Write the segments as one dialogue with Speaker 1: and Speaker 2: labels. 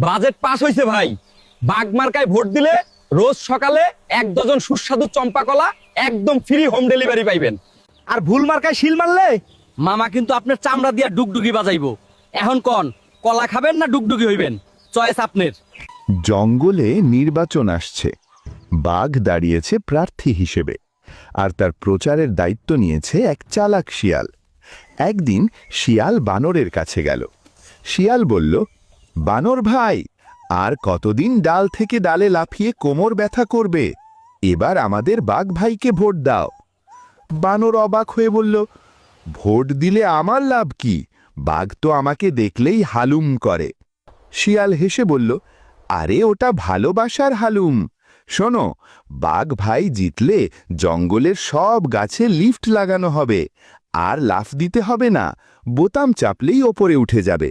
Speaker 1: Budget pass হইছে ভাই। Bug মার্কায় ভোট দিলে রোজ সকালে 1 ডজন সুস্বাদু চম্পা কলা একদম ফ্রি হোম ডেলিভারি পাইবেন।
Speaker 2: আর ভুল মার্কায় শিল মারলে
Speaker 3: মামা কিন্তু আপনার চামড়া দিয়া ডুগডুগি বাজাইবো। এখন কোন কলা খাবেন না ডুগডুগি হইবেন, চয়েস আপনার।
Speaker 4: জঙ্গলে নির্বাচন আসছে। বাঘ দাঁড়িয়েছে প্রার্থী হিসেবে, আর তার প্রচারের দায়িত্ব নিয়েছে এক চালাক শিয়াল। একদিন শিয়াল বানরের কাছে গেল। শিয়াল বলল, বানর ভাই, আর কতদিন ডাল থেকে ডালে লাফিয়ে কোমর ব্যথা করবে? এবার আমাদের বাঘ ভাইকে ভোট দাও। বানর অবাক হয়ে বলল, ভোট দিলে আমার লাভ কি? বাঘ তো আমাকে দেখলেই হালুম করে। শিয়াল হেসে বলল, আরে ওটা ভালোবাসার হালুম। শোনো, বাঘ ভাই জিতলে জঙ্গলের সব গাছে লিফট লাগানো হবে, আর লাফ দিতে হবে না, বোতাম চাপলেই ওপরে উঠে যাবে।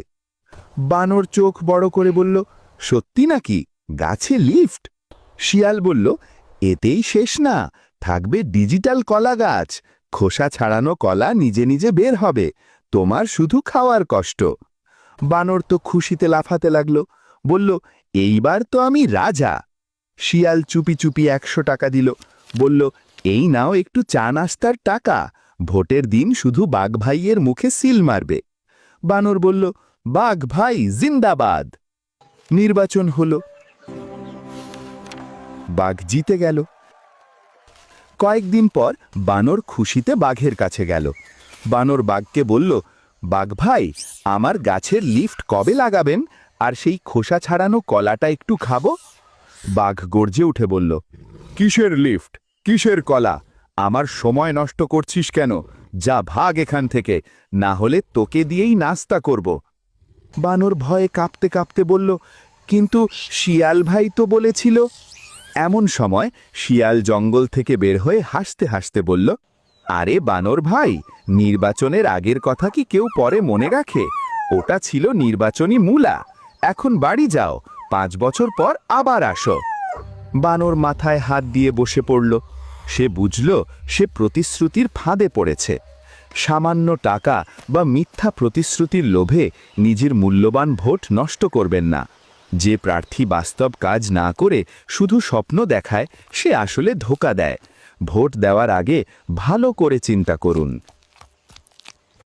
Speaker 4: বানর চোখ বড় করে বলল, সত্যি নাকি? গাছে লিফট? শিয়াল বলল, এতেই শেষ না, থাকবে ডিজিটাল কলা গাছ। খোসা ছাড়ানো কলা নিজে নিজে বের হবে, তোমার শুধু খাওয়ার কষ্ট। বানর তো খুশিতে লাফাতে লাগলো, বলল, এইবার তো আমি রাজা। শিয়াল চুপি চুপি 100 টাকা দিল, বলল, এই নাও একটু চা নাস্তার টাকা, ভোটের দিন শুধু বাঘ ভাইয়ের মুখে সিল মারবে। বানর বলল, বাঘ ভাই জিন্দাবাদ। নির্বাচন হলো, বাঘ জিতে গেল। কয়েকদিন পর বানর খুশিতে বাঘের কাছে গেল। বানর বাঘকে বলল, বাঘ ভাই, আমার গাছের লিফট কবে লাগাবেন? আর সেই খোসা ছাড়ানো কলাটা একটু খাবো। বাঘ গর্জে উঠে বলল, কিসের লিফট, কিসের কলা? আমার সময় নষ্ট করছিস কেন? যা ভাগ এখান থেকে, না হলে তোকে দিয়েই নাস্তা করব। বানর ভয়ে কাঁপতে কাঁপতে বলল, কিন্তু শিয়াল ভাই তো বলেছিল। এমন সময় শিয়াল জঙ্গল থেকে বের হয়ে হাসতে হাসতে বলল, আরে বানর ভাই, নির্বাচনের আগের কথা কি কেউ পরে মনে রাখে? ওটা ছিল নির্বাচনী মূলা। এখন বাড়ি যাও, 5 বছর পর আবার আসো। বানর মাথায় হাত দিয়ে বসে পড়ল। সে বুঝল সে প্রতিশ্রুতির ফাঁদে পড়েছে। সামান্য টাকা বা মিথ্যা প্রতিশ্রুতির লোভে নিজের মূল্যবান ভোট নষ্ট করবেন না। যে প্রার্থী বাস্তব কাজ না করে শুধু স্বপ্ন দেখায়, সে আসলে ধোঁকা দেয়। ভোট দেওয়ার আগে ভালো করে চিন্তা করুন।